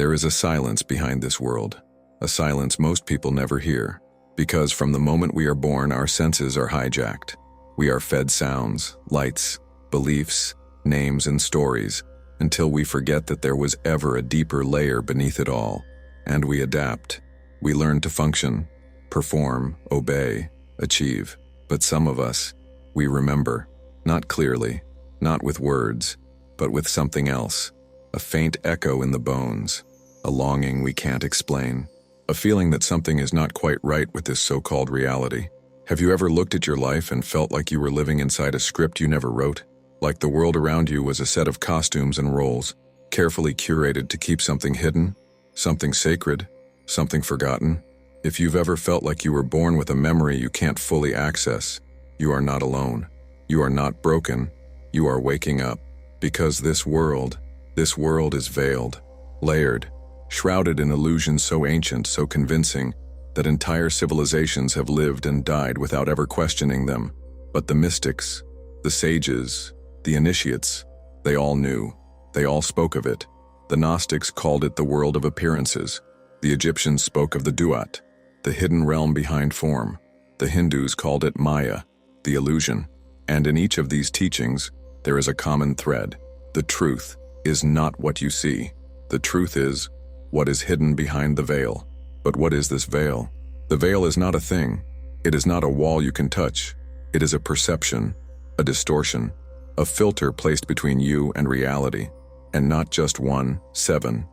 There is a silence behind this world, a silence most people never hear, because from the moment we are born, our senses are hijacked. We are fed sounds, lights, beliefs, names, and stories, until we forget that there was ever a deeper layer beneath it all. And we adapt. We learn to function, perform, obey, achieve. But some of us, we remember, not clearly, not with words, but with something else, a faint echo in the bones, a longing we can't explain, a feeling that something is not quite right with this so-called reality. Have you ever looked at your life and felt like you were living inside a script you never wrote? Like the world around you was a set of costumes and roles, carefully curated to keep something hidden, something sacred, something forgotten? If you've ever felt like you were born with a memory you can't fully access, you are not alone. You are not broken. You are waking up. Because this world is veiled, layered, shrouded in illusions so ancient, so convincing, that entire civilizations have lived and died without ever questioning them. But the mystics, the sages, the initiates, they all knew. They all spoke of it. The Gnostics called it the world of appearances. The Egyptians spoke of the distort, the hidden realm behind form. The Hindus called it Maya, the illusion. And in each of these teachings, there is a common thread. The truth is not what you see. The truth is what is hidden behind the veil. But what is this veil? The veil is not a thing. It is not a wall you can touch. It is a perception, a distortion, a filter placed between you and reality. And not just one, seven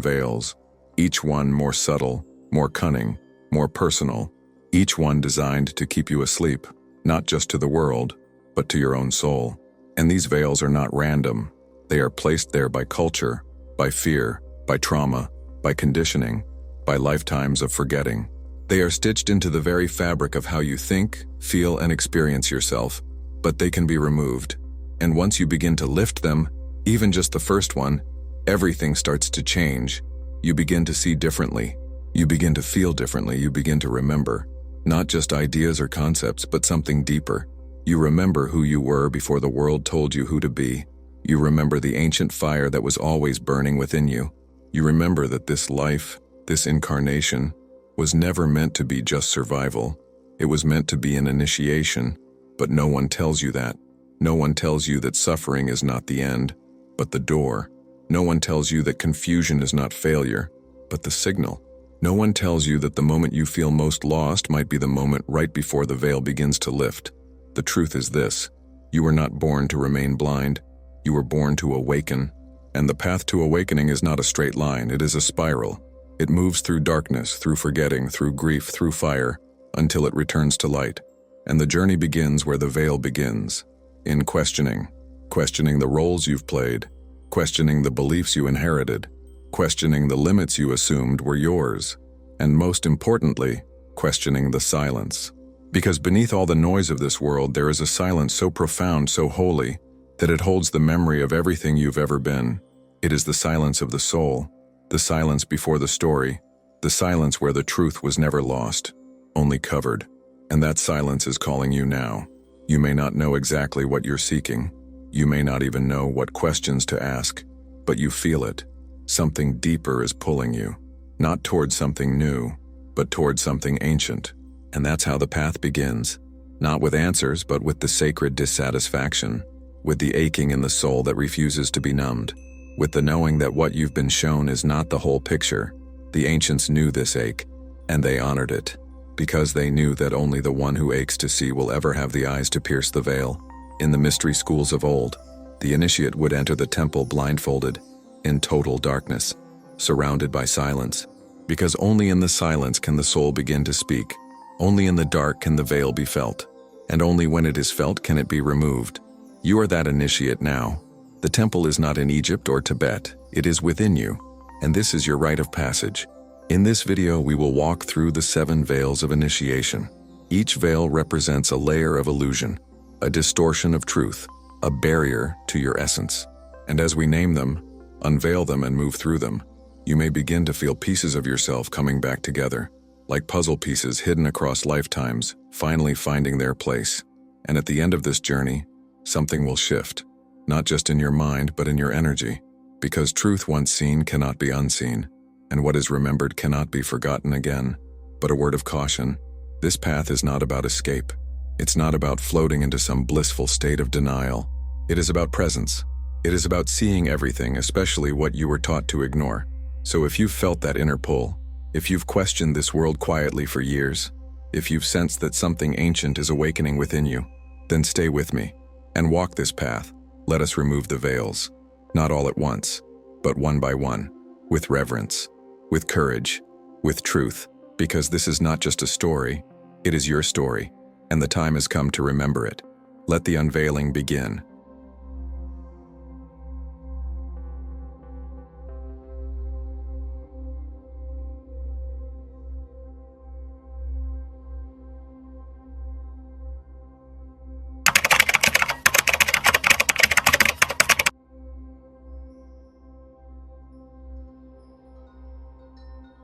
veils. Each one more subtle, more cunning, more personal. Each one designed to keep you asleep, not just to the world, but to your own soul. And these veils are not random. They are placed there by culture, by fear, by trauma, by conditioning, by lifetimes of forgetting. They are stitched into the very fabric of how you think, feel, and experience yourself, but they can be removed. And once you begin to lift them, even just the first one, everything starts to change. You begin to see differently. You begin to feel differently. You begin to remember. Not just ideas or concepts, but something deeper. You remember who you were before the world told you who to be. You remember the ancient fire that was always burning within you. You remember that this life, this incarnation, was never meant to be just survival. It was meant to be an initiation, but no one tells you that. No one tells you that suffering is not the end, but the door. No one tells you that confusion is not failure, but the signal. No one tells you that the moment you feel most lost might be the moment right before the veil begins to lift. The truth is this: you were not born to remain blind. You were born to awaken. And the path to awakening is not a straight line, it is a spiral. It moves through darkness, through forgetting, through grief, through fire, until it returns to light. And the journey begins where the veil begins, in questioning. Questioning the roles you've played, questioning the beliefs you inherited, questioning the limits you assumed were yours, and most importantly, questioning the silence. Because beneath all the noise of this world, there is a silence so profound, so holy, that it holds the memory of everything you've ever been. It is the silence of the soul, the silence before the story, the silence where the truth was never lost, only covered. And that silence is calling you now. You may not know exactly what you're seeking. You may not even know what questions to ask, but you feel it. Something deeper is pulling you, not towards something new, but towards something ancient. And that's how the path begins, not with answers, but with the sacred dissatisfaction, with the aching in the soul that refuses to be numbed, with the knowing that what you've been shown is not the whole picture. The ancients knew this ache, and they honored it, because they knew that only the one who aches to see will ever have the eyes to pierce the veil. In the mystery schools of old, the initiate would enter the temple blindfolded, in total darkness, surrounded by silence, because only in the silence can the soul begin to speak. Only in the dark can the veil be felt, and only when it is felt can it be removed. You are that initiate now. The temple is not in Egypt or Tibet, it is within you, and this is your rite of passage. In this video, we will walk through the 7 veils of initiation. Each veil represents a layer of illusion, a distortion of truth, a barrier to your essence. And as we name them, unveil them, and move through them, you may begin to feel pieces of yourself coming back together, like puzzle pieces hidden across lifetimes, finally finding their place. And at the end of this journey, something will shift, not just in your mind, but in your energy. Because truth once seen cannot be unseen, and what is remembered cannot be forgotten again. But a word of caution, this path is not about escape. It's not about floating into some blissful state of denial. It is about presence. It is about seeing everything, especially what you were taught to ignore. So if you've felt that inner pull, if you've questioned this world quietly for years, if you've sensed that something ancient is awakening within you, then stay with me and walk this path. Let us remove the veils, not all at once, but one by one, with reverence, with courage, with truth, because this is not just a story, it is your story, and the time has come to remember it. Let the unveiling begin.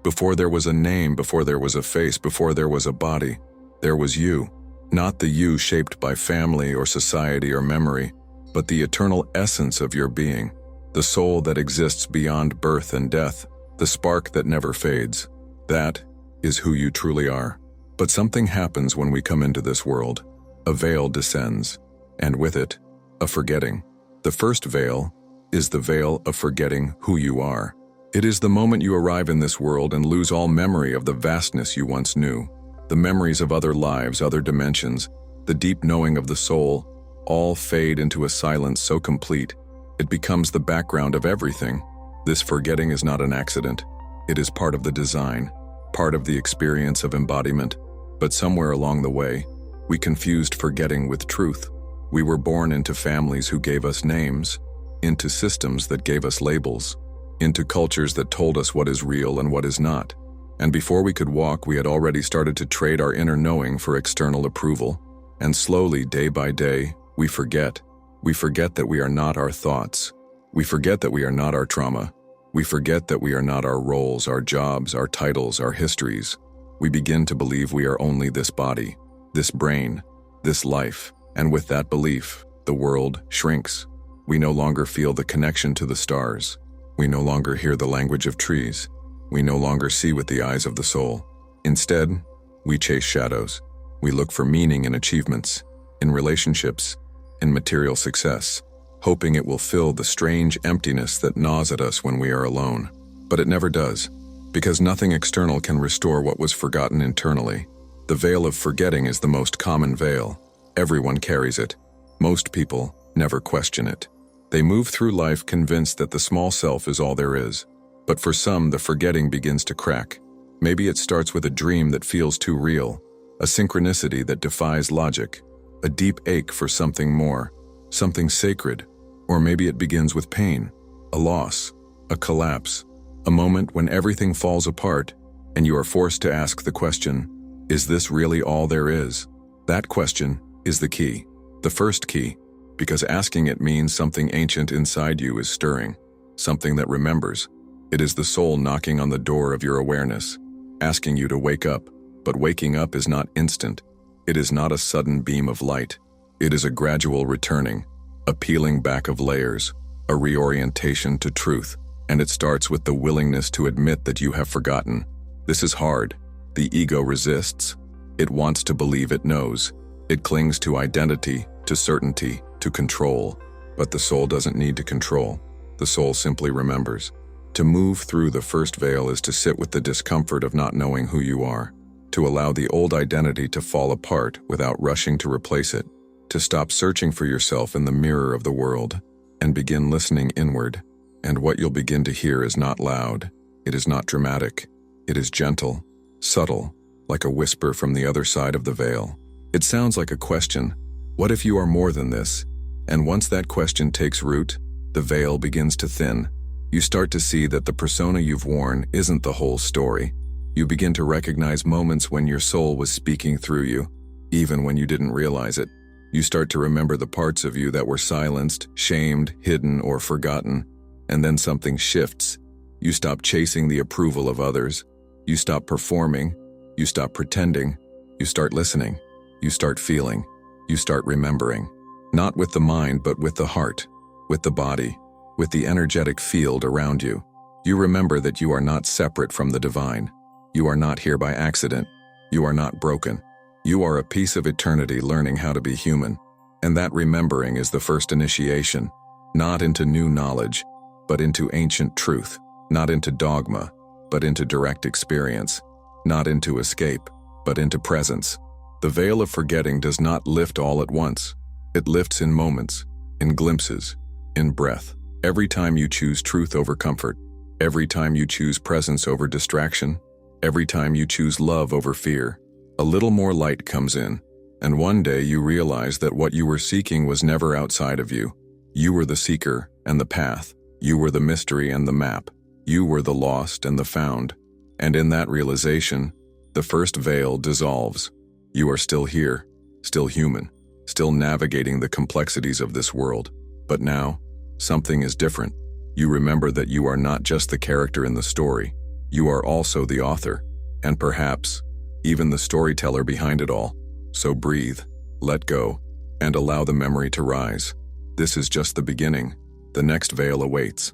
Before there was a name, before there was a face, before there was a body, there was you. Not the you shaped by family or society or memory, but the eternal essence of your being, the soul that exists beyond birth and death, the spark that never fades. That is who you truly are. But something happens when we come into this world. A veil descends, and with it, a forgetting. The first veil is the veil of forgetting who you are. It is the moment you arrive in this world and lose all memory of the vastness you once knew. The memories of other lives, other dimensions, the deep knowing of the soul, all fade into a silence so complete, it becomes the background of everything. This forgetting is not an accident. It is part of the design, part of the experience of embodiment. But somewhere along the way, we confused forgetting with truth. We were born into families who gave us names, into systems that gave us labels, into cultures that told us what is real and what is not. And before we could walk, we had already started to trade our inner knowing for external approval. And slowly, day by day, we forget. We forget that we are not our thoughts. We forget that we are not our trauma. We forget that we are not our roles, our jobs, our titles, our histories. We begin to believe we are only this body, this brain, this life. And with that belief, the world shrinks. We no longer feel the connection to the stars. We no longer hear the language of trees. We no longer see with the eyes of the soul. Instead, we chase shadows. We look for meaning in achievements, in relationships, in material success, hoping it will fill the strange emptiness that gnaws at us when we are alone. But it never does, because nothing external can restore what was forgotten internally. The veil of forgetting is the most common veil. Everyone carries it. Most people never question it. They move through life convinced that the small self is all there is. But for some, the forgetting begins to crack. Maybe it starts with a dream that feels too real, a synchronicity that defies logic, a deep ache for something more, something sacred. Or maybe it begins with pain, a loss, a collapse, a moment when everything falls apart and you are forced to ask the question, is this really all there is? That question is the key, the first key, because asking it means something ancient inside you is stirring, something that remembers. It is the soul knocking on the door of your awareness, asking you to wake up. But waking up is not instant. It is not a sudden beam of light. It is a gradual returning, a peeling back of layers, a reorientation to truth. And it starts with the willingness to admit that you have forgotten. This is hard. The ego resists. It wants to believe it knows. It clings to identity, to certainty, to control. But the soul doesn't need to control. The soul simply remembers. To move through the first veil is to sit with the discomfort of not knowing who you are, to allow the old identity to fall apart without rushing to replace it, to stop searching for yourself in the mirror of the world, and begin listening inward. And what you'll begin to hear is not loud. It is not dramatic. It is gentle, subtle, like a whisper from the other side of the veil. It sounds like a question. What if you are more than this? And once that question takes root, the veil begins to thin. You start to see that the persona you've worn isn't the whole story. You begin to recognize moments when your soul was speaking through you, even when you didn't realize it. You start to remember the parts of you that were silenced, shamed, hidden, or forgotten. And then something shifts. You stop chasing the approval of others. You stop performing. You stop pretending. You start listening. You start feeling. You start remembering. Not with the mind, but with the heart, with the body, with the energetic field around you. You remember that you are not separate from the divine. You are not here by accident. You are not broken. You are a piece of eternity learning how to be human. And that remembering is the first initiation, not into new knowledge, but into ancient truth, not into dogma, but into direct experience, not into escape, but into presence. The veil of forgetting does not lift all at once. It lifts in moments, in glimpses, in breath. Every time you choose truth over comfort, every time you choose presence over distraction, every time you choose love over fear, a little more light comes in, and one day you realize that what you were seeking was never outside of you. You were the seeker and the path. You were the mystery and the map. You were the lost and the found. And in that realization, the first veil dissolves. You are still here, still human, still navigating the complexities of this world. But now, something is different. You remember that you are not just the character in the story. You are also the author, and perhaps even the storyteller behind it all. So breathe, let go, and allow the memory to rise. This is just the beginning. The next veil awaits.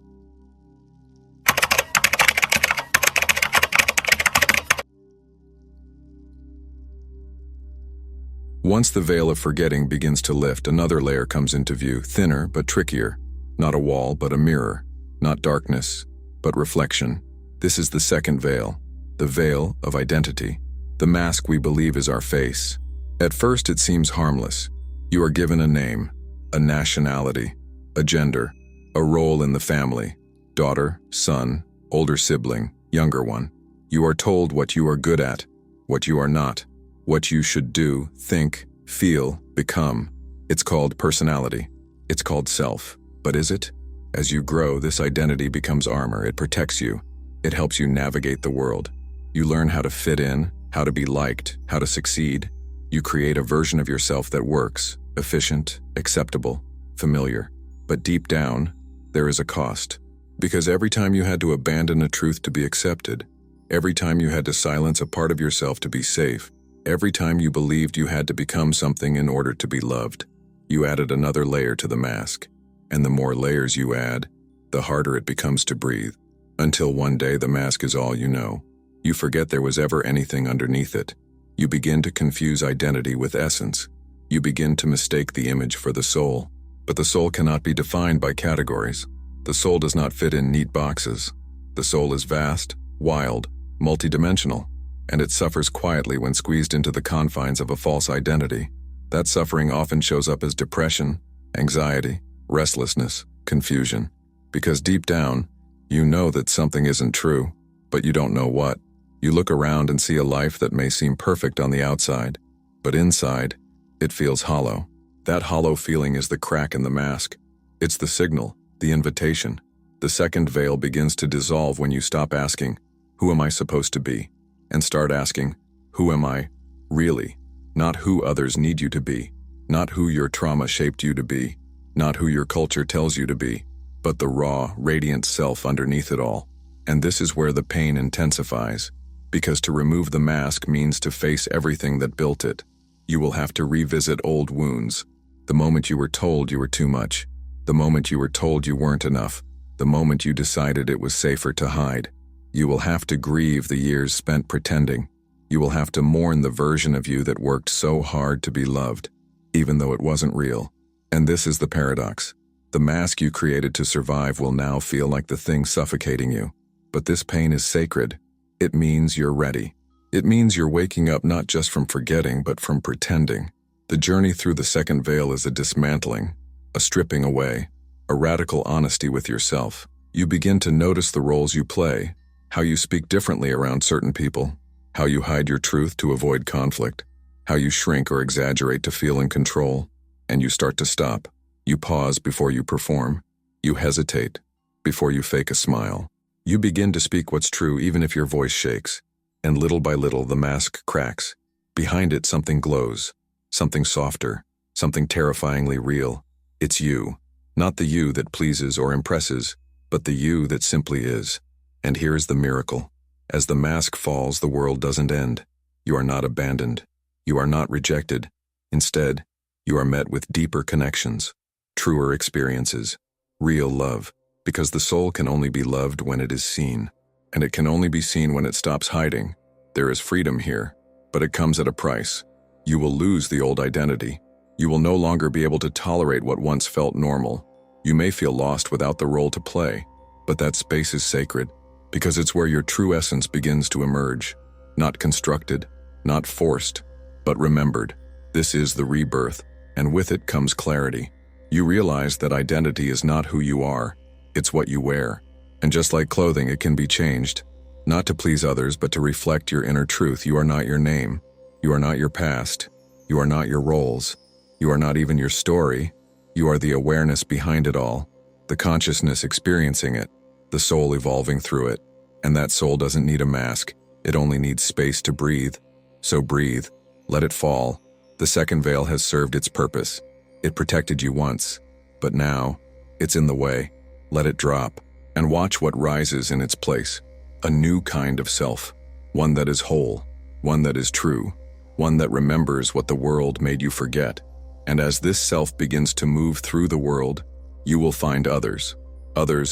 Once the veil of forgetting begins to lift, another layer comes into view, thinner but trickier. Not a wall, but a mirror. Not darkness, but reflection. This is the second veil, the veil of identity. The mask we believe is our face. At first it seems harmless. You are given a name, a nationality, a gender, a role in the family, daughter, son, older sibling, younger one. You are told what you are good at, what you are not, what you should do, think, feel, become. It's called personality. It's called self. But is it? As you grow, this identity becomes armor. It protects you. It helps you navigate the world. You learn how to fit in, how to be liked, how to succeed. You create a version of yourself that works, efficient, acceptable, familiar. But deep down, there is a cost. Because every time you had to abandon a truth to be accepted, every time you had to silence a part of yourself to be safe, every time you believed you had to become something in order to be loved, you added another layer to the mask. And the more layers you add, the harder it becomes to breathe. Until one day the mask is all you know. You forget there was ever anything underneath it. You begin to confuse identity with essence. You begin to mistake the image for the soul. But the soul cannot be defined by categories. The soul does not fit in neat boxes. The soul is vast, wild, multidimensional, and it suffers quietly when squeezed into the confines of a false identity. That suffering often shows up as depression, anxiety, restlessness, confusion. Because deep down, you know that something isn't true, but you don't know what. You look around and see a life that may seem perfect on the outside, but inside, it feels hollow. That hollow feeling is the crack in the mask. It's the signal, the invitation. The second veil begins to dissolve when you stop asking, "Who am I supposed to be?" and start asking, "Who am I really?" Not who others need you to be, not who your trauma shaped you to be, not who your culture tells you to be, but the raw, radiant self underneath it all. And this is where the pain intensifies, because to remove the mask means to face everything that built it. You will have to revisit old wounds. The moment you were told you were too much, the moment you were told you weren't enough, the moment you decided it was safer to hide. You will have to grieve the years spent pretending. You will have to mourn the version of you that worked so hard to be loved, even though it wasn't real. And this is the paradox. The mask you created to survive will now feel like the thing suffocating you. But this pain is sacred. It means you're ready. It means you're waking up not just from forgetting, but from pretending. The journey through the second veil is a dismantling, a stripping away, a radical honesty with yourself. You begin to notice the roles you play, how you speak differently around certain people, how you hide your truth to avoid conflict, how you shrink or exaggerate to feel in control, and you start to stop. You pause before you perform. You hesitate before you fake a smile. You begin to speak what's true even if your voice shakes, and little by little the mask cracks. Behind it something glows, something softer, something terrifyingly real. It's you, not the you that pleases or impresses, but the you that simply is. And here's the miracle. As the mask falls, the world doesn't end. You are not abandoned. You are not rejected. Instead, you are met with deeper connections, truer experiences, real love. because the soul can only be loved when it is seen, and it can only be seen when it stops hiding. There is freedom here, but it comes at a price. You will lose the old identity. You will no longer be able to tolerate what once felt normal. You may feel lost without the role to play, but that space is sacred, because it's where your true essence begins to emerge. Not constructed, not forced, but remembered. This is the rebirth, and with it comes clarity. You realize that identity is not who you are, it's what you wear. And just like clothing, it can be changed. Not to please others, but to reflect your inner truth. You are not your name. You are not your past. You are not your roles. You are not even your story. You are the awareness behind it all, the consciousness experiencing it, the soul evolving through it. And that soul doesn't need a mask. It only needs space to breathe. So breathe. Let it fall. The second veil has served its purpose. It protected you once, but now it's in the way. Let it drop, and watch what rises in its place. A new kind of self, one that is whole, one that is true, one that remembers what the world made you forget. And as this self begins to move through the world, you will find others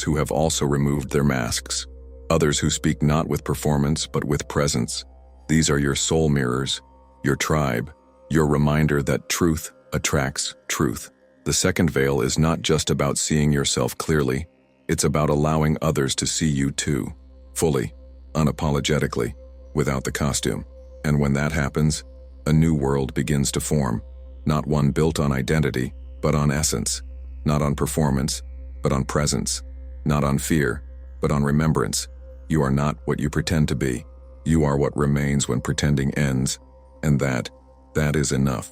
who have also removed their masks, others who speak not with performance but with presence. These are your soul mirrors, your tribe, your reminder that truth attracts truth. The second veil is not just about seeing yourself clearly, it's about allowing others to see you too, fully, unapologetically, without the costume. And when that happens, a new world begins to form, not one built on identity, but on essence, not on performance, but on presence, not on fear, but on remembrance. You are not what you pretend to be. You are what remains when pretending ends, and that is enough.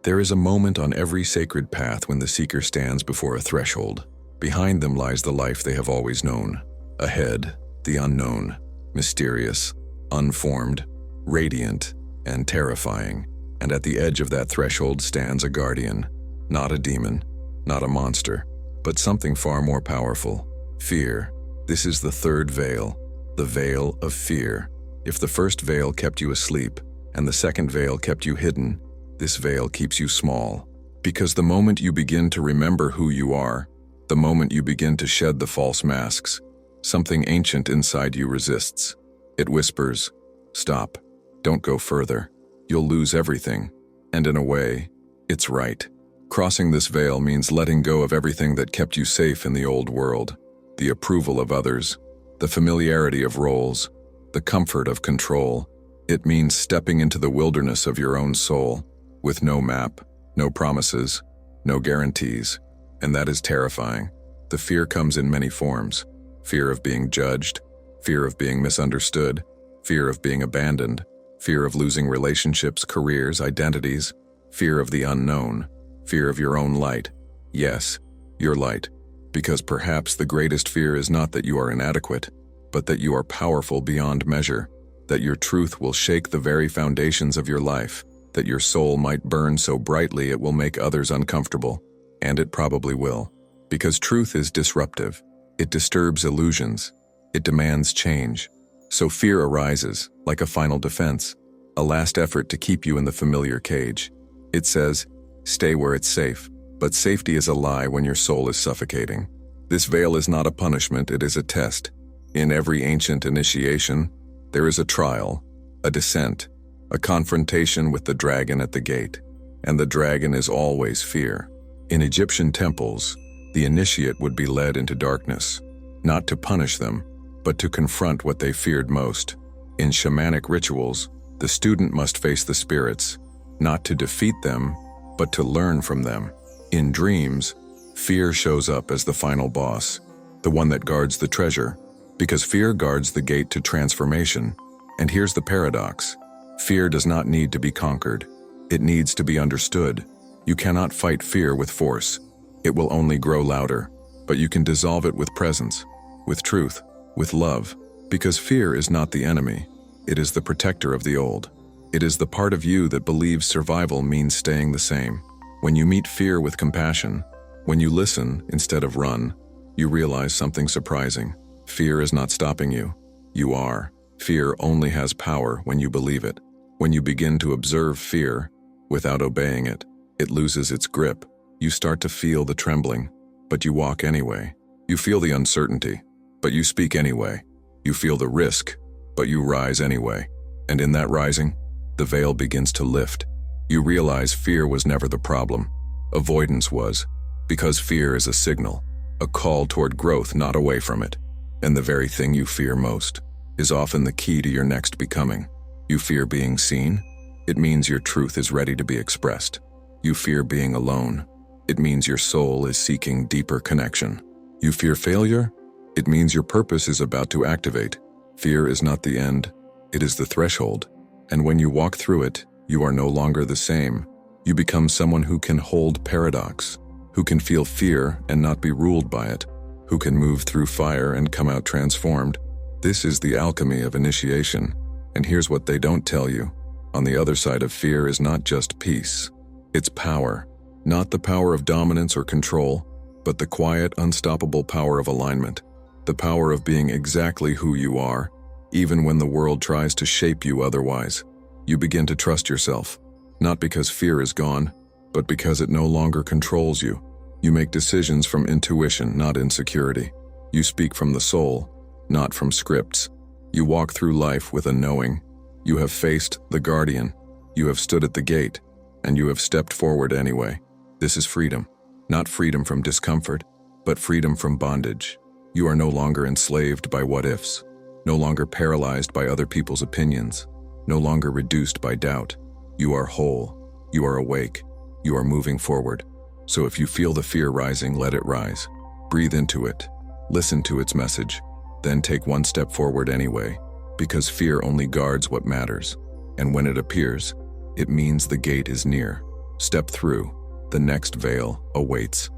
There is a moment on every sacred path when the seeker stands before a threshold. Behind them lies the life they have always known. Ahead, the unknown, mysterious, unformed, radiant, and terrifying. And at the edge of that threshold stands a guardian, not a demon, not a monster, but something far more powerful. Fear. This is the third veil, the veil of fear. If the first veil kept you asleep, and the second veil kept you hidden, this veil keeps you small. Because the moment you begin to remember who you are, the moment you begin to shed the false masks, something ancient inside you resists. It whispers, "Stop. Don't go further. You'll lose everything." And in a way, it's right. Crossing this veil means letting go of everything that kept you safe in the old world. The approval of others, the familiarity of roles, the comfort of control. It means stepping into the wilderness of your own soul, with no map, no promises, no guarantees. And that is terrifying. The fear comes in many forms. Fear of being judged, fear of being misunderstood, fear of being abandoned, fear of losing relationships, careers, identities, fear of the unknown, fear of your own light. Yes, your light. Because perhaps the greatest fear is not that you are inadequate, but that you are powerful beyond measure, that your truth will shake the very foundations of your life, that your soul might burn so brightly it will make others uncomfortable. And it probably will. Because truth is disruptive. It disturbs illusions. It demands change. So fear arises, like a final defense, a last effort to keep you in the familiar cage. It says, stay where it's safe. But safety is a lie when your soul is suffocating. This veil is not a punishment, it is a test. In every ancient initiation, there is a trial, a descent, a confrontation with the dragon at the gate. And the dragon is always fear. In Egyptian temples, the initiate would be led into darkness, not to punish them, but to confront what they feared most. In shamanic rituals, the student must face the spirits, not to defeat them, but to learn from them. In dreams, fear shows up as the final boss, the one that guards the treasure, because fear guards the gate to transformation. And here's the paradox. Fear does not need to be conquered. It needs to be understood. You cannot fight fear with force. It will only grow louder, but you can dissolve it with presence, with truth, with love, because fear is not the enemy. It is the protector of the old. It is the part of you that believes survival means staying the same. When you meet fear with compassion, when you listen instead of run, you realize something surprising. Fear is not stopping you. You are. Fear only has power when you believe it. When you begin to observe fear, without obeying it, it loses its grip. You start to feel the trembling, but you walk anyway. You feel the uncertainty, but you speak anyway. You feel the risk, but you rise anyway. And in that rising, the veil begins to lift. You realize fear was never the problem. Avoidance was, because fear is a signal, a call toward growth, not away from it. And the very thing you fear most is often the key to your next becoming. You fear being seen? It means your truth is ready to be expressed. You fear being alone? It means your soul is seeking deeper connection. You fear failure? It means your purpose is about to activate. Fear is not the end, it is the threshold. And when you walk through it, you are no longer the same. You become someone who can hold paradox, who can feel fear and not be ruled by it, who can move through fire and come out transformed. This is the alchemy of initiation. And here's what they don't tell you. On the other side of fear is not just peace. It's power. Not the power of dominance or control, but the quiet, unstoppable power of alignment. The power of being exactly who you are, even when the world tries to shape you otherwise. You begin to trust yourself, not because fear is gone, but because it no longer controls you. You make decisions from intuition, not insecurity. You speak from the soul, not from scripts. You walk through life with a knowing. You have faced the guardian. You have stood at the gate, and you have stepped forward anyway. This is freedom. Not freedom from discomfort, but freedom from bondage. You are no longer enslaved by what-ifs, no longer paralyzed by other people's opinions, no longer reduced by doubt. You are whole. You are awake. You are moving forward. So if you feel the fear rising, let it rise. Breathe into it. Listen to its message. Then take one step forward anyway, because fear only guards what matters. And when it appears, it means the gate is near. Step through. The next veil awaits.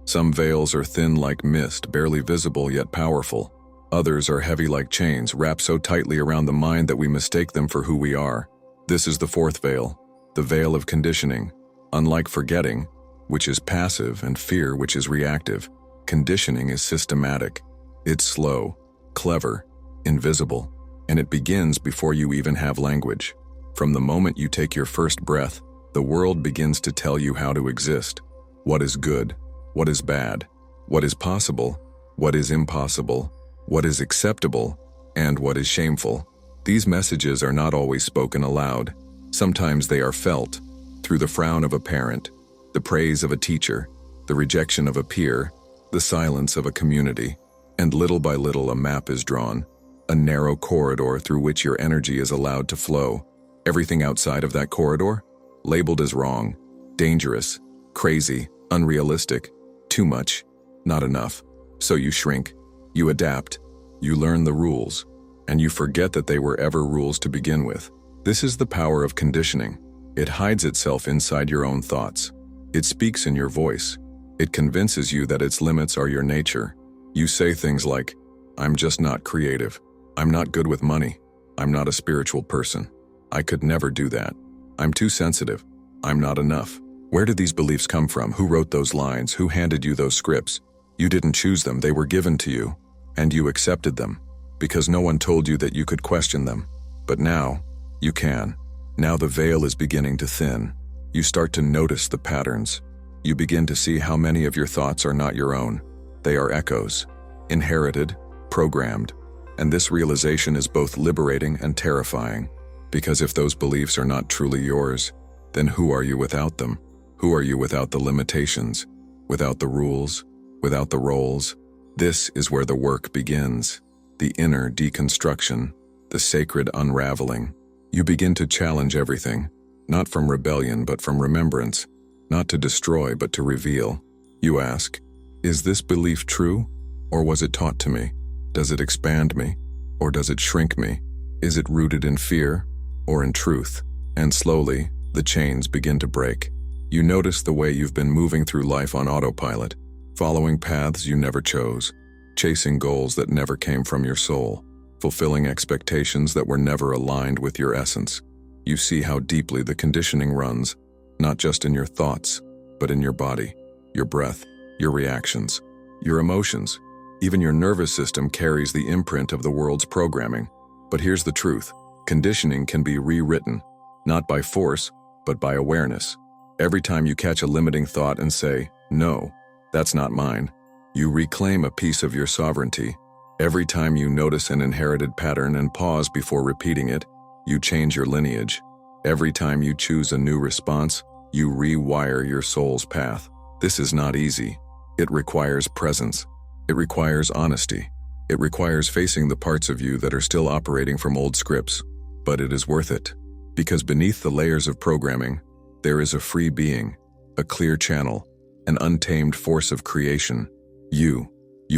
Some veils are thin like mist, barely visible yet powerful. Others are heavy like chains, wrapped so tightly around the mind that we mistake them for who we are. This is the fourth veil, the veil of conditioning. Unlike forgetting, which is passive, and fear, which is reactive, conditioning is systematic. It's slow, clever, invisible, and it begins before you even have language. From the moment you take your first breath, the world begins to tell you how to exist. What is good? What is bad? What is possible? What is impossible? What is acceptable? And what is shameful? These messages are not always spoken aloud. Sometimes they are felt, through the frown of a parent, the praise of a teacher, the rejection of a peer, the silence of a community. And little by little a map is drawn, a narrow corridor through which your energy is allowed to flow. Everything outside of that corridor, labeled as wrong, dangerous, crazy, unrealistic, too much, not enough. So you shrink, you adapt, you learn the rules, and you forget that they were ever rules to begin with. This is the power of conditioning. It hides itself inside your own thoughts. It speaks in your voice. It convinces you that its limits are your nature. You say things like, I'm just not creative. I'm not good with money. I'm not a spiritual person. I could never do that. I'm too sensitive. I'm not enough. Where did these beliefs come from? Who wrote those lines? Who handed you those scripts? You didn't choose them. They were given to you. And you accepted them, because no one told you that you could question them. But now, you can. Now the veil is beginning to thin. You start to notice the patterns. You begin to see how many of your thoughts are not your own. They are echoes, inherited, programmed. And this realization is both liberating and terrifying, because if those beliefs are not truly yours, then who are you without them? Who are you without the limitations, without the rules, without the roles? This is where the work begins, the inner deconstruction, the sacred unraveling. You begin to challenge everything, not from rebellion but from remembrance, not to destroy but to reveal. You ask, is this belief true, or was it taught to me? Does it expand me, or does it shrink me? Is it rooted in fear, or in truth? And slowly, the chains begin to break. You notice the way you've been moving through life on autopilot, following paths you never chose, chasing goals that never came from your soul, fulfilling expectations that were never aligned with your essence. You see how deeply the conditioning runs, not just in your thoughts, but in your body, your breath, your reactions. your emotions. Even your nervous system carries the imprint of the world's programming. But here's the truth. Conditioning can be rewritten, not by force, but by awareness. Every time you catch a limiting thought and say, "No, that's not mine," you reclaim a piece of your sovereignty. Every time you notice an inherited pattern and pause before repeating it, you change your lineage. Every time you choose a new response, you rewire your soul's path. This is not easy. It requires presence. It requires honesty. It requires facing the parts of you that are still operating from old scripts. But it is worth it. Because beneath the layers of programming, there is a free being, a clear channel, an untamed force of creation. You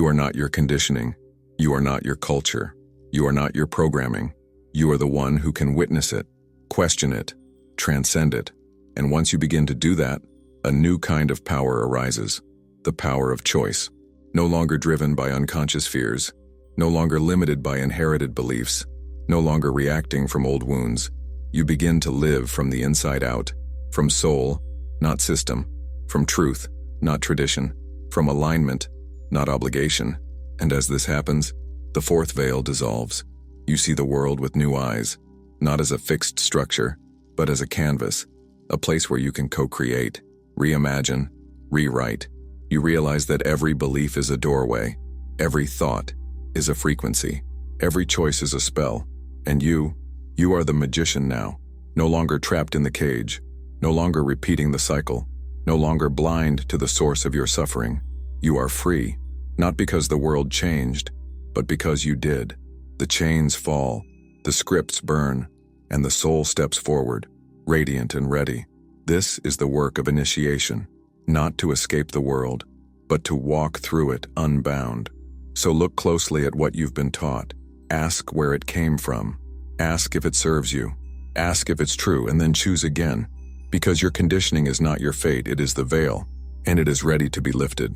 are not your conditioning. You are not your culture. You are not your programming. You are the one who can witness it, question it, transcend it. And once you begin to do that, a new kind of power arises, the power of choice. No longer driven by unconscious fears, no longer limited by inherited beliefs, no longer reacting from old wounds. You begin to live from the inside out, from soul, not system, from truth, not tradition, from alignment, not obligation. And as this happens, the fourth veil dissolves. You see the world with new eyes, not as a fixed structure, but as a canvas, a place where you can co-create, reimagine, rewrite. You realize that every belief is a doorway, every thought is a frequency, every choice is a spell, and you are the magician now, no longer trapped in the cage, no longer repeating the cycle, no longer blind to the source of your suffering. You are free, not because the world changed, but because you did. The chains fall, the scripts burn, and the soul steps forward, radiant and ready. This is the work of initiation, not to escape the world, but to walk through it unbound. So look closely at what you've been taught. Ask where it came from. Ask if it serves you. Ask if it's true, and then choose again. Because your conditioning is not your fate, it is the veil, and it is ready to be lifted.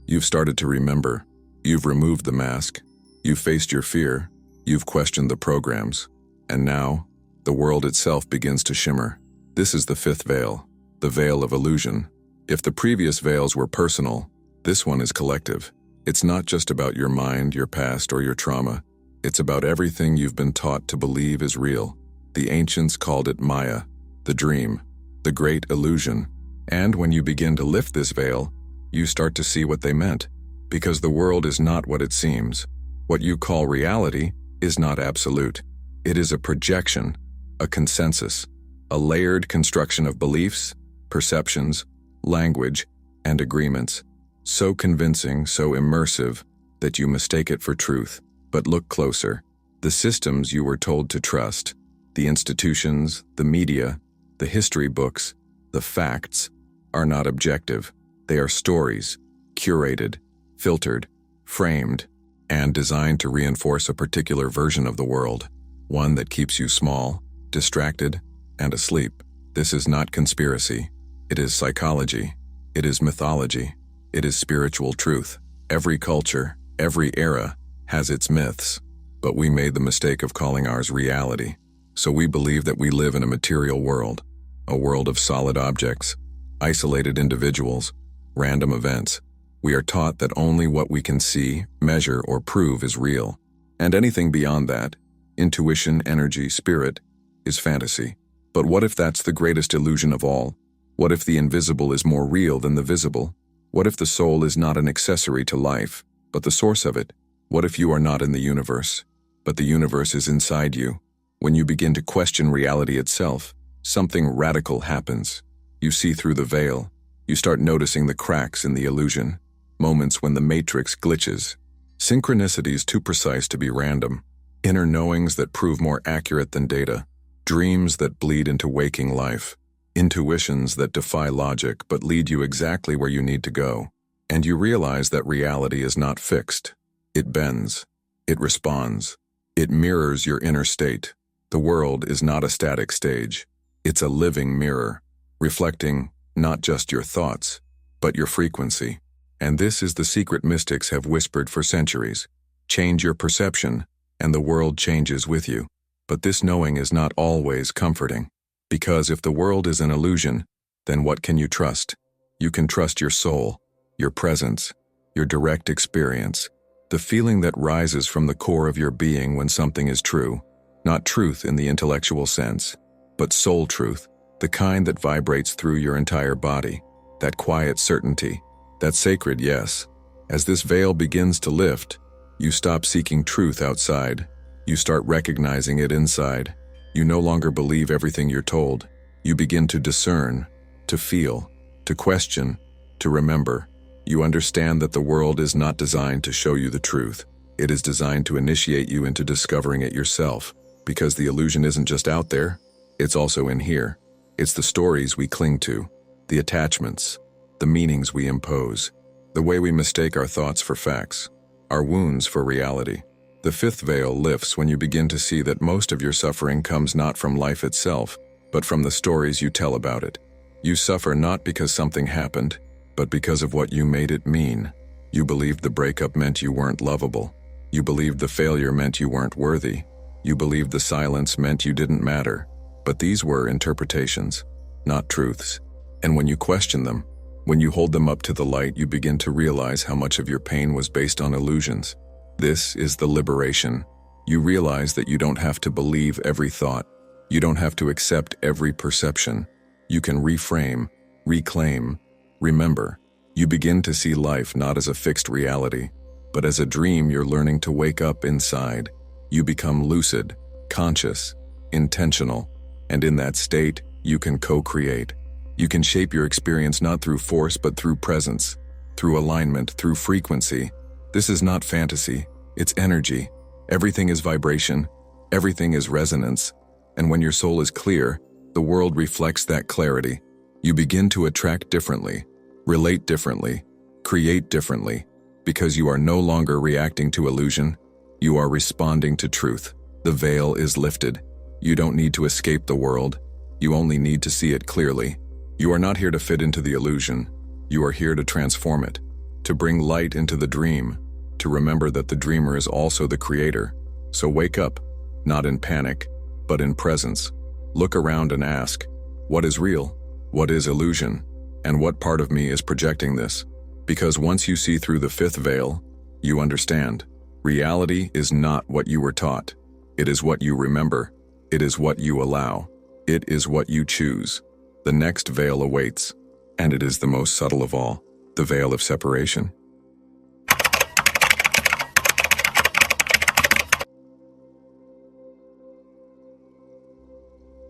You've started to remember. You've removed the mask. You've faced your fear. You've questioned the programs. And now, the world itself begins to shimmer. This is the fifth veil, the veil of illusion. If the previous veils were personal, this one is collective. It's not just about your mind, your past, or your trauma. It's about everything you've been taught to believe is real. The ancients called it Maya, the dream, the great illusion. And when you begin to lift this veil, you start to see what they meant. Because the world is not what it seems. What you call reality is not absolute. It is a projection, a consensus, a layered construction of beliefs, perceptions, language, and agreements. So convincing, so immersive, that you mistake it for truth. But look closer. The systems you were told to trust, the institutions, the media, the history books, the facts, are not objective. They are stories, curated, filtered, framed, and designed to reinforce a particular version of the world, one that keeps you small, distracted, and asleep. This is not conspiracy. It is psychology. It is mythology. It is spiritual truth. Every culture, every era, has its myths, but we made the mistake of calling ours reality. So we believe that we live in a material world, a world of solid objects, isolated individuals, random events. We are taught that only what we can see, measure, or prove is real. And anything beyond that, intuition, energy, spirit, is fantasy. But what if that's the greatest illusion of all? What if the invisible is more real than the visible? What if the soul is not an accessory to life, but the source of it? What if you are not in the universe, but the universe is inside you? When you begin to question reality itself, something radical happens. You see through the veil. You start noticing the cracks in the illusion. Moments when the matrix glitches. Synchronicities too precise to be random. Inner knowings that prove more accurate than data. Dreams that bleed into waking life. Intuitions that defy logic but lead you exactly where you need to go. And you realize that reality is not fixed. It bends. It responds. It mirrors your inner state. The world is not a static stage. It's a living mirror, reflecting not just your thoughts, but your frequency. And this is the secret mystics have whispered for centuries. Change your perception, and the world changes with you. But this knowing is not always comforting. Because if the world is an illusion, then what can you trust? You can trust your soul, your presence, your direct experience, the feeling that rises from the core of your being when something is true. Not truth in the intellectual sense, but soul truth, the kind that vibrates through your entire body, that quiet certainty, that sacred yes. As this veil begins to lift, you stop seeking truth outside. You start recognizing it inside. You no longer believe everything you're told. You begin to discern, to feel, to question, to remember. You understand that the world is not designed to show you the truth. It is designed to initiate you into discovering it yourself, because the illusion isn't just out there, it's also in here. It's the stories we cling to, the attachments, the meanings we impose, the way we mistake our thoughts for facts, our wounds for reality. The fifth veil lifts when you begin to see that most of your suffering comes not from life itself, but from the stories you tell about it. You suffer not because something happened, but because of what you made it mean. You believed the breakup meant you weren't lovable. You believed the failure meant you weren't worthy. You believed the silence meant you didn't matter. But these were interpretations, not truths. And when you question them, when you hold them up to the light, you begin to realize how much of your pain was based on illusions. This is the liberation. You realize that you don't have to believe every thought. You don't have to accept every perception. You can reframe, reclaim, remember. You begin to see life not as a fixed reality, but as a dream you're learning to wake up inside. You become lucid, conscious, intentional, and in that state, you can co-create. You can shape your experience not through force but through presence, through alignment, through frequency. This is not fantasy, it's energy. Everything is vibration, everything is resonance, and when your soul is clear, the world reflects that clarity. You begin to attract differently, relate differently, create differently, because you are no longer reacting to illusion, you are responding to truth. The veil is lifted. You don't need to escape the world, you only need to see it clearly. You are not here to fit into the illusion, you are here to transform it, to bring light into the dream, to remember that the dreamer is also the creator. So wake up, not in panic, but in presence. Look around and ask, what is real? What is illusion? And what part of me is projecting this? Because once you see through the fifth veil, you understand. Reality is not what you were taught. It is what you remember. It is what you allow. It is what you choose. The next veil awaits, and it is the most subtle of all, the veil of separation.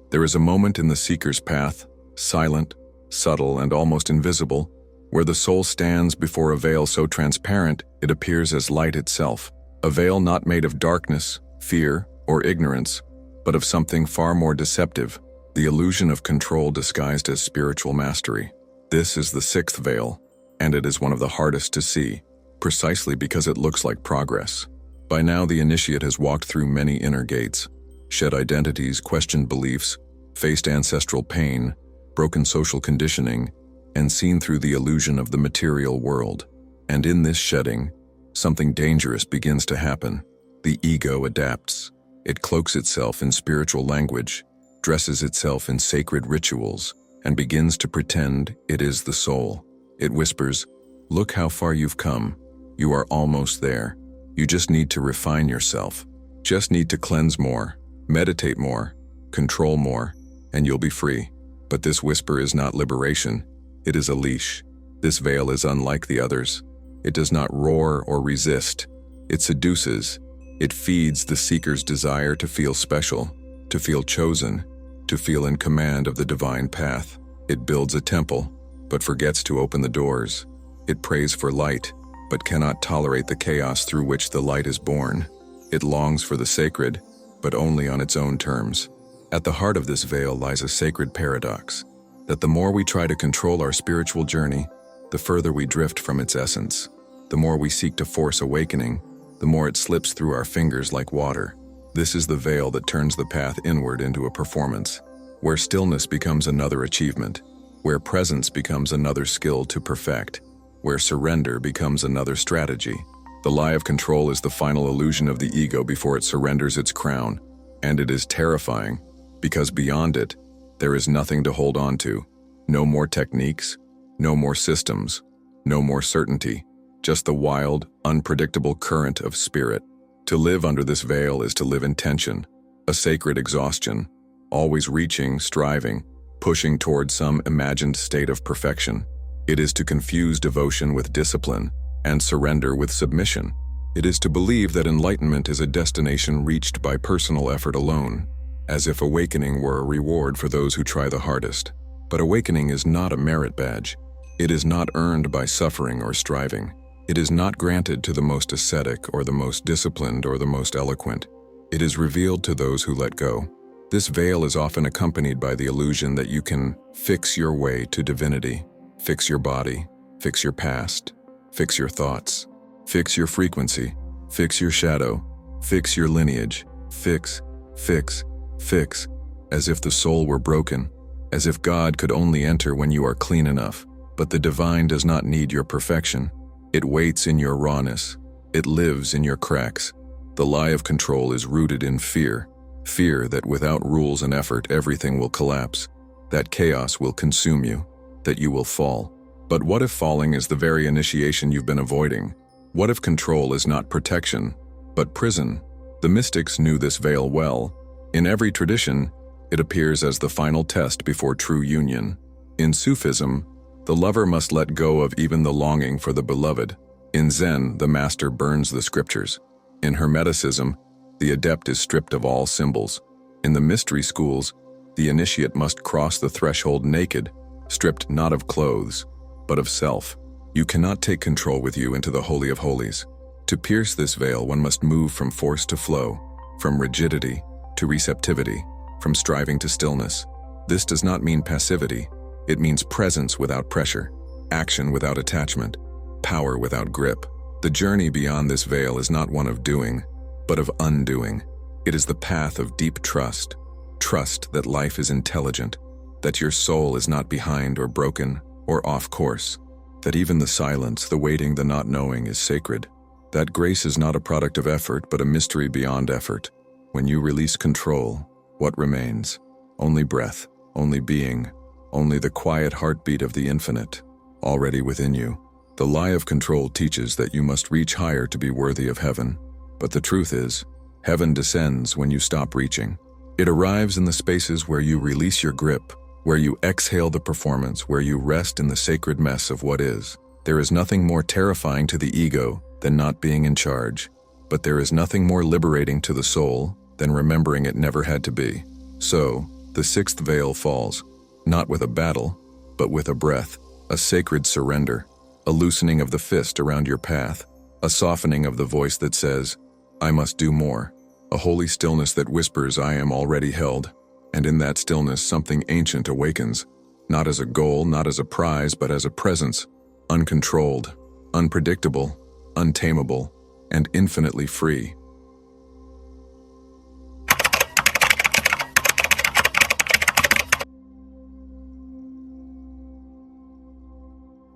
There is a moment in the seeker's path, silent, subtle, and almost invisible, where the soul stands before a veil so transparent it appears as light itself. A veil not made of darkness, fear, or ignorance, but of something far more deceptive, the illusion of control disguised as spiritual mastery. This is the sixth veil, and it is one of the hardest to see, precisely because it looks like progress. By now the initiate has walked through many inner gates, shed identities, questioned beliefs, faced ancestral pain, broken social conditioning, and seen through the illusion of the material world. And in this shedding, something dangerous begins to happen. The ego adapts. It cloaks itself in spiritual language, dresses itself in sacred rituals, and begins to pretend it is the soul. It whispers, "Look how far you've come. You are almost there. You just need to refine yourself. Just need to cleanse more, meditate more, control more, and you'll be free." But this whisper is not liberation. It is a leash. This veil is unlike the others. It does not roar or resist. It seduces. It feeds the seeker's desire to feel special, to feel chosen, to feel in command of the divine path. It builds a temple, but forgets to open the doors. It prays for light, but cannot tolerate the chaos through which the light is born. It longs for the sacred, but only on its own terms. At the heart of this veil lies a sacred paradox, that the more we try to control our spiritual journey, the further we drift from its essence. The more we seek to force awakening, the more it slips through our fingers like water. This is the veil that turns the path inward into a performance, where stillness becomes another achievement, where presence becomes another skill to perfect, where surrender becomes another strategy. The lie of control is the final illusion of the ego before it surrenders its crown, And it is terrifying, because beyond it, there is nothing to hold on to. No more techniques, no more systems, no more certainty, just the wild, unpredictable current of spirit. To live under this veil is to live in tension, a sacred exhaustion, always reaching, striving, pushing toward some imagined state of perfection. It is to confuse devotion with discipline and surrender with submission. It is to believe that enlightenment is a destination reached by personal effort alone, as if awakening were a reward for those who try the hardest. But awakening is not a merit badge. It is not earned by suffering or striving. It is not granted to the most ascetic or the most disciplined or the most eloquent. It is revealed to those who let go. This veil is often accompanied by the illusion that you can fix your way to divinity, fix your body, fix your past, fix your thoughts, fix your frequency, fix your shadow, fix your lineage, fix, as if the soul were broken, as if God could only enter when you are clean enough. But the divine does not need your perfection. It waits in your rawness. It lives in your cracks. The lie of control is rooted in fear. Fear that without rules and effort, everything will collapse, that chaos will consume you, that you will fall. But what if falling is the very initiation you've been avoiding? What if control is not protection, but prison? The mystics knew this veil well. In every tradition, it appears as the final test before true union. In Sufism, the lover must let go of even the longing for the beloved. In Zen, the master burns the scriptures. In Hermeticism, the adept is stripped of all symbols. In the mystery schools, the initiate must cross the threshold naked, stripped not of clothes, but of self. You cannot take control with you into the Holy of Holies. To pierce this veil, one must move from force to flow, from rigidity to receptivity, from striving to stillness. This does not mean passivity. It means presence without pressure, action without attachment, power without grip. The journey beyond this veil is not one of doing, but of undoing. It is the path of deep trust. Trust that life is intelligent, that your soul is not behind or broken or off course, that even the silence, the waiting, the not knowing is sacred. That grace is not a product of effort, but a mystery beyond effort. When you release control, what remains? Only breath, only being, only the quiet heartbeat of the infinite, already within you. The lie of control teaches that you must reach higher to be worthy of heaven. But the truth is, heaven descends when you stop reaching. It arrives in the spaces where you release your grip, where you exhale the performance, where you rest in the sacred mess of what is. There is nothing more terrifying to the ego than not being in charge, but there is nothing more liberating to the soul than remembering it never had to be. So, the sixth veil falls, not with a battle, but with a breath, a sacred surrender, a loosening of the fist around your path, a softening of the voice that says, I must do more, a holy stillness that whispers, I am already held. And in that stillness, something ancient awakens, not as a goal, not as a prize, but as a presence, uncontrolled, unpredictable, untamable, and infinitely free.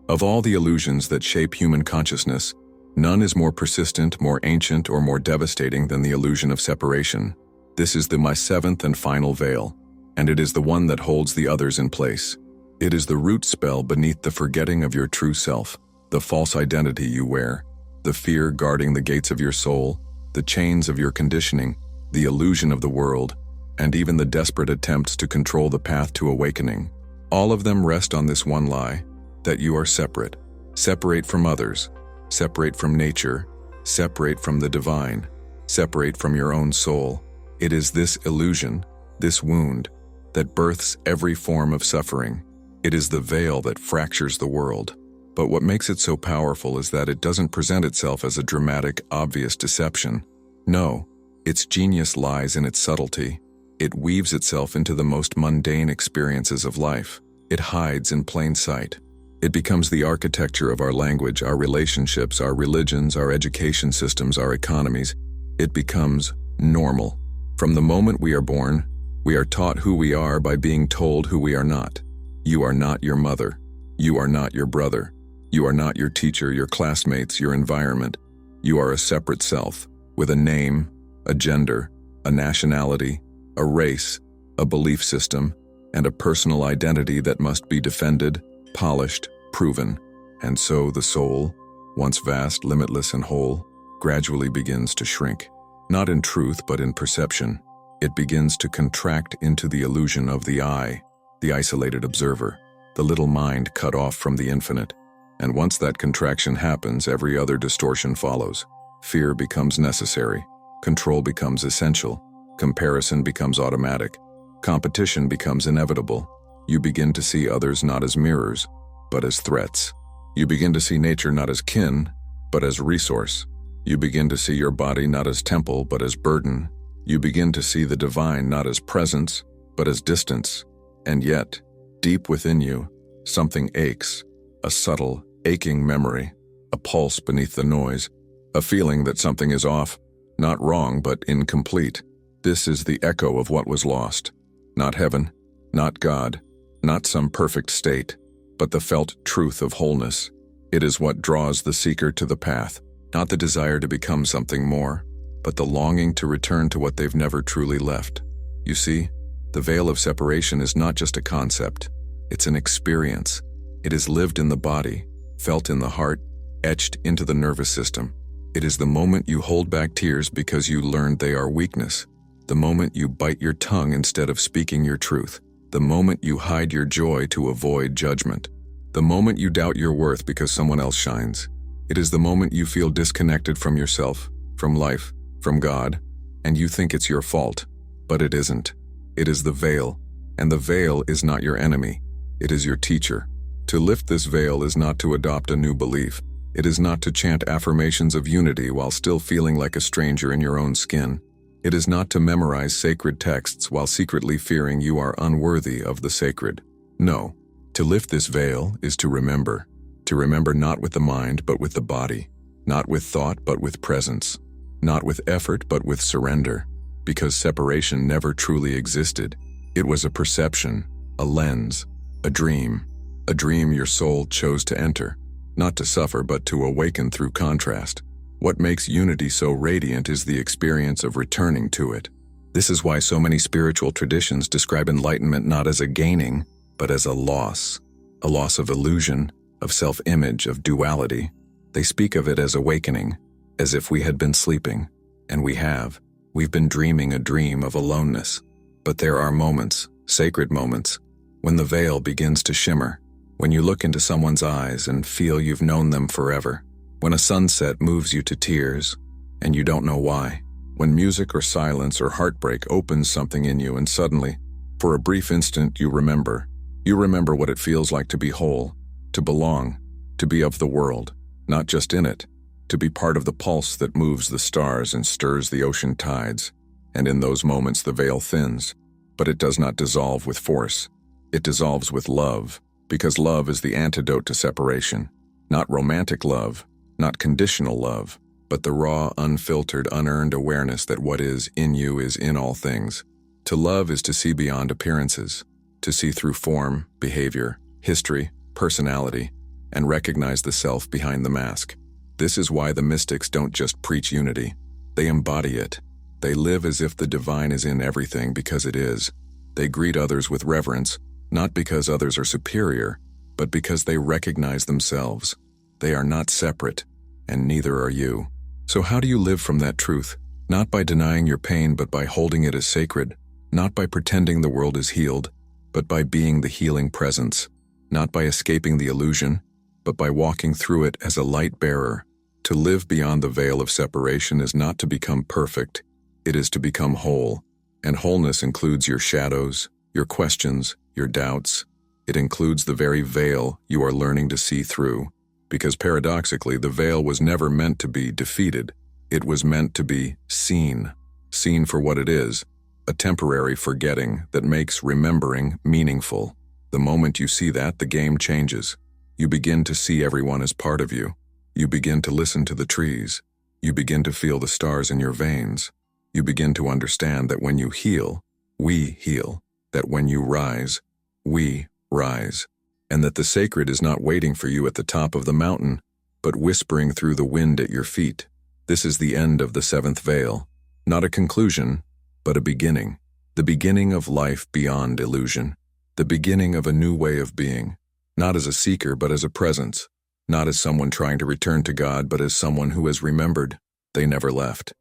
Of all the illusions that shape human consciousness, none is more persistent, more ancient, or more devastating than the illusion of separation. This is my seventh and final veil, and it is the one that holds the others in place. It is the root spell beneath the forgetting of your true self, the false identity you wear, the fear guarding the gates of your soul, the chains of your conditioning, the illusion of the world, and even the desperate attempts to control the path to awakening. All of them rest on this one lie, that you are separate. Separate from others, separate from nature, separate from the divine, separate from your own soul. It is this illusion, this wound, that births every form of suffering. It is the veil that fractures the world. But what makes it so powerful is that it doesn't present itself as a dramatic, obvious deception. No, its genius lies in its subtlety. It weaves itself into the most mundane experiences of life. It hides in plain sight. It becomes the architecture of our language, our relationships, our religions, our education systems, our economies. It becomes normal. From the moment we are born, we are taught who we are by being told who we are not. You are not your mother. You are not your brother. You are not your teacher, your classmates, your environment. You are a separate self, with a name, a gender, a nationality, a race, a belief system, and a personal identity that must be defended, polished, proven. And so the soul, once vast, limitless, and whole, gradually begins to shrink. Not in truth, but in perception. It begins to contract into the illusion of the I, the isolated observer, the little mind cut off from the infinite. And once that contraction happens, every other distortion follows. Fear becomes necessary. Control becomes essential. Comparison becomes automatic. Competition becomes inevitable. You begin to see others not as mirrors, but as threats. You begin to see nature not as kin, but as resource. You begin to see your body not as temple, but as burden. You begin to see the divine not as presence, but as distance. And yet, deep within you, something aches, a subtle, aching memory, a pulse beneath the noise, a feeling that something is off, not wrong, but incomplete. This is the echo of what was lost. Not heaven, not God, not some perfect state, but the felt truth of wholeness. It is what draws the seeker to the path, not the desire to become something more, but the longing to return to what they've never truly left. You see, the veil of separation is not just a concept, it's an experience. It is lived in the body, felt in the heart, etched into the nervous system. It is the moment you hold back tears because you learned they are weakness. The moment you bite your tongue instead of speaking your truth. The moment you hide your joy to avoid judgment. The moment you doubt your worth because someone else shines. It is the moment you feel disconnected from yourself, from life, from God, and you think it's your fault. But it isn't. It is the veil, and the veil is not your enemy. It is your teacher. To lift this veil is not to adopt a new belief. It is not to chant affirmations of unity while still feeling like a stranger in your own skin. It is not to memorize sacred texts while secretly fearing you are unworthy of the sacred. No, to lift this veil is to remember not with the mind but with the body, not with thought but with presence, not with effort but with surrender, because separation never truly existed. It was a perception, a lens, a dream your soul chose to enter, not to suffer but to awaken through contrast. What makes unity so radiant is the experience of returning to it. This is why so many spiritual traditions describe enlightenment not as a gaining, but as a loss of illusion, of self-image, of duality. They speak of it as awakening, as if we had been sleeping, and we have. We've been dreaming a dream of aloneness. But there are moments, sacred moments, when the veil begins to shimmer, when you look into someone's eyes and feel you've known them forever. When a sunset moves you to tears, and you don't know why. When music or silence or heartbreak opens something in you and suddenly, for a brief instant, you remember. You remember what it feels like to be whole, to belong, to be of the world, not just in it, to be part of the pulse that moves the stars and stirs the ocean tides. And in those moments the veil thins, but it does not dissolve with force. It dissolves with love, because love is the antidote to separation. Not romantic love, not conditional love, but the raw, unfiltered, unearned awareness that what is in you is in all things. To love is to see beyond appearances, to see through form, behavior, history, personality, and recognize the self behind the mask. This is why the mystics don't just preach unity. They embody it. They live as if the divine is in everything because it is. They greet others with reverence, not because others are superior, but because they recognize themselves. They are not separate, and neither are you. So how do you live from that truth? Not by denying your pain, but by holding it as sacred. Not by pretending the world is healed, but by being the healing presence. Not by escaping the illusion, but by walking through it as a light bearer. To live beyond the veil of separation is not to become perfect, it is to become whole. And wholeness includes your shadows, your questions, your doubts. It includes the very veil you are learning to see through. Because paradoxically, the veil was never meant to be defeated. It was meant to be seen for what it is, a temporary forgetting that makes remembering meaningful. The moment you see that, the game changes. You begin to see everyone as part of you. You begin to listen to the trees. You begin to feel the stars in your veins. You begin to understand that when you heal, we heal. That when you rise, we rise. And that the sacred is not waiting for you at the top of the mountain, but whispering through the wind at your feet. This is the end of the seventh veil. Not a conclusion, but a beginning. The beginning of life beyond illusion. The beginning of a new way of being. Not as a seeker, but as a presence. Not as someone trying to return to God, but as someone who has remembered they never left.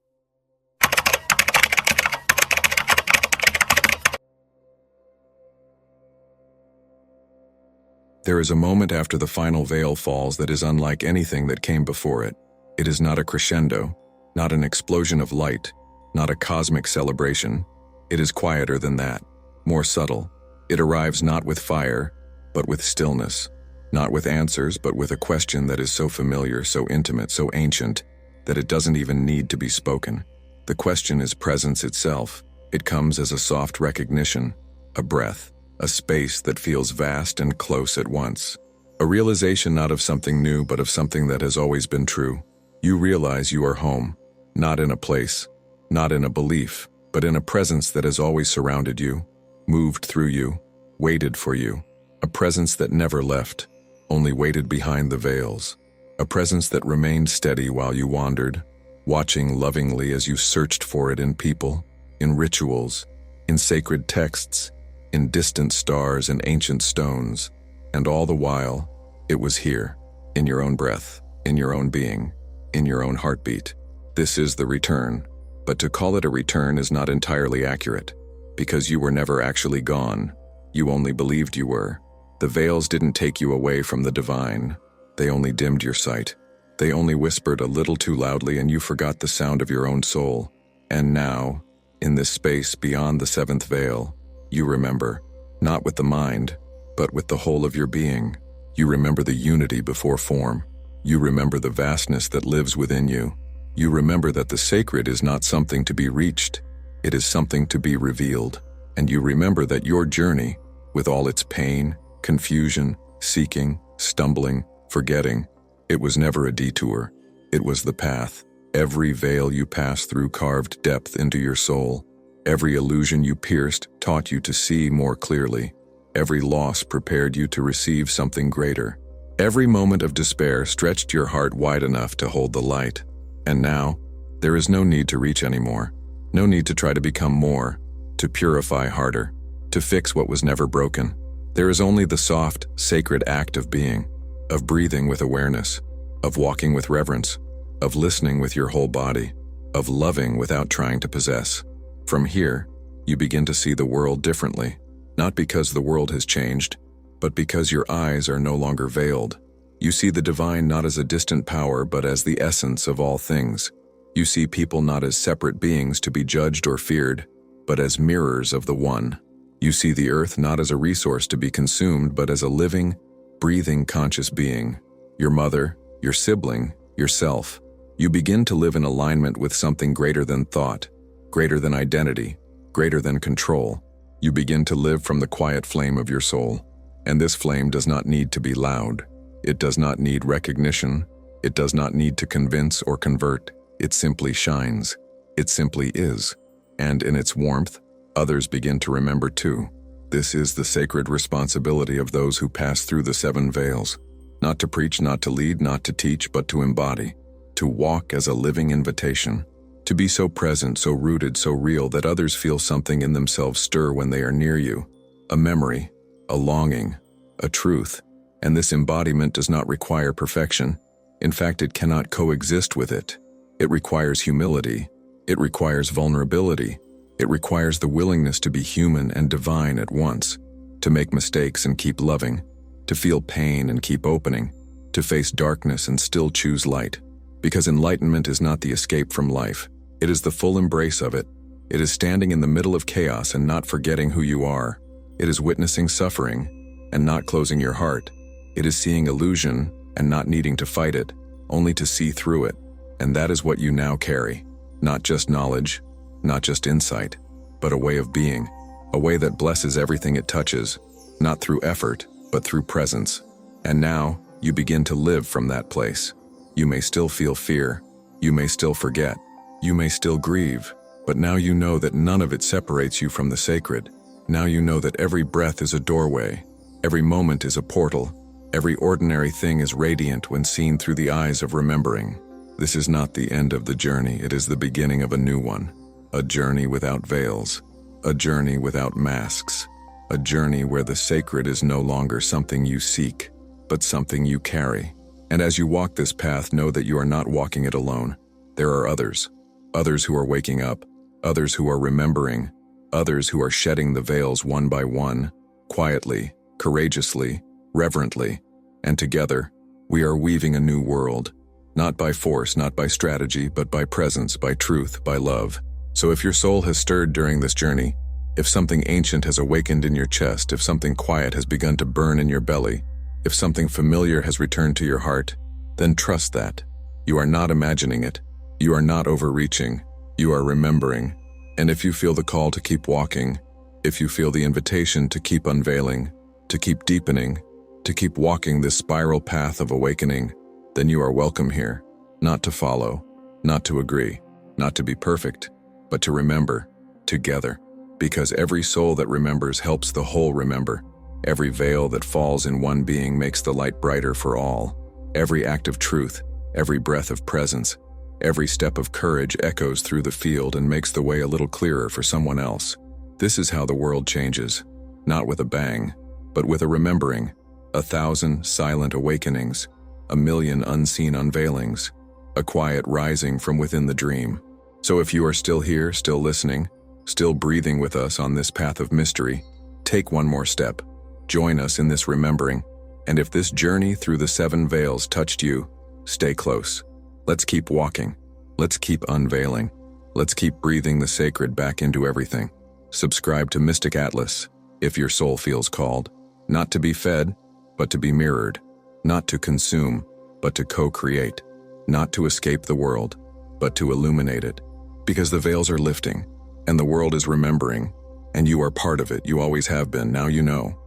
There is a moment after the final veil falls that is unlike anything that came before it. It is not a crescendo, not an explosion of light, not a cosmic celebration. It is quieter than that, more subtle. It arrives not with fire, but with stillness. Not with answers, but with a question that is so familiar, so intimate, so ancient, that it doesn't even need to be spoken. The question is presence itself. It comes as a soft recognition, a breath, a space that feels vast and close at once. A realization not of something new, but of something that has always been true. You realize you are home, not in a place, not in a belief, but in a presence that has always surrounded you, moved through you, waited for you. A presence that never left, only waited behind the veils. A presence that remained steady while you wandered, watching lovingly as you searched for it in people, in rituals, in sacred texts, in distant stars and ancient stones. And all the while, it was here, in your own breath, in your own being, in your own heartbeat. This is the return. But to call it a return is not entirely accurate, because you were never actually gone. You only believed you were. The veils didn't take you away from the divine. They only dimmed your sight. They only whispered a little too loudly and you forgot the sound of your own soul. And now, in this space beyond the seventh veil, you remember, not with the mind, but with the whole of your being. You remember the unity before form. You remember the vastness that lives within you. You remember that the sacred is not something to be reached. It is something to be revealed. And you remember that your journey, with all its pain, confusion, seeking, stumbling, forgetting, it was never a detour. It was the path. Every veil you passed through carved depth into your soul. Every illusion you pierced taught you to see more clearly. Every loss prepared you to receive something greater. Every moment of despair stretched your heart wide enough to hold the light. And now, there is no need to reach anymore. No need to try to become more, to purify harder, to fix what was never broken. There is only the soft, sacred act of being, of breathing with awareness, of walking with reverence, of listening with your whole body, of loving without trying to possess. From here, you begin to see the world differently, not because the world has changed, but because your eyes are no longer veiled. You see the divine not as a distant power, but as the essence of all things. You see people not as separate beings to be judged or feared, but as mirrors of the One. You see the earth not as a resource to be consumed, but as a living, breathing, conscious being. Your mother, your sibling, yourself. You begin to live in alignment with something greater than thought, greater than identity, greater than control. You begin to live from the quiet flame of your soul. And this flame does not need to be loud. It does not need recognition. It does not need to convince or convert. It simply shines. It simply is. And in its warmth, others begin to remember too. This is the sacred responsibility of those who pass through the seven veils. Not to preach, not to lead, not to teach, but to embody. To walk as a living invitation. To be so present, so rooted, so real that others feel something in themselves stir when they are near you. A memory, a longing, a truth. And this embodiment does not require perfection. In fact, it cannot coexist with it. It requires humility. It requires vulnerability. It requires the willingness to be human and divine at once, to make mistakes and keep loving, to feel pain and keep opening, to face darkness and still choose light. Because enlightenment is not the escape from life. It is the full embrace of it. It is standing in the middle of chaos and not forgetting who you are. It is witnessing suffering and not closing your heart. It is seeing illusion and not needing to fight it, only to see through it. And that is what you now carry. Not just knowledge, not just insight, but a way of being, a way that blesses everything it touches, not through effort, but through presence. And now, you begin to live from that place. You may still feel fear, you may still forget, you may still grieve, but now you know that none of it separates you from the sacred. Now you know that every breath is a doorway, every moment is a portal, every ordinary thing is radiant when seen through the eyes of remembering. This is not the end of the journey, it is the beginning of a new one. A journey without veils. A journey without masks. A journey where the sacred is no longer something you seek, but something you carry. And as you walk this path, know that you are not walking it alone. There are others. Others who are waking up. Others who are remembering. Others who are shedding the veils one by one, quietly, courageously, reverently. And together, we are weaving a new world. Not by force, not by strategy, but by presence, by truth, by love. So if your soul has stirred during this journey, if something ancient has awakened in your chest, if something quiet has begun to burn in your belly, if something familiar has returned to your heart, then trust that. You are not imagining it. You are not overreaching. You are remembering. And if you feel the call to keep walking, if you feel the invitation to keep unveiling, to keep deepening, to keep walking this spiral path of awakening, then you are welcome here, not to follow, not to agree, not to be perfect, but to remember, together. Because every soul that remembers helps the whole remember. Every veil that falls in one being makes the light brighter for all. Every act of truth, every breath of presence, every step of courage echoes through the field and makes the way a little clearer for someone else. This is how the world changes, not with a bang, but with a remembering, 1,000 silent awakenings, 1,000,000 unseen unveilings, a quiet rising from within the dream. So if you are still here, still listening, still breathing with us on this path of mystery, take one more step. Join us in this remembering, and if this journey through the 7 veils touched you, stay close. Let's keep walking. Let's keep unveiling. Let's keep breathing the sacred back into everything. Subscribe to Mystic Atlas if your soul feels called, not to be fed, but to be mirrored, not to consume, but to co-create, not to escape the world, but to illuminate it. Because the veils are lifting, and the world is remembering, and you are part of it. You always have been. Now you know.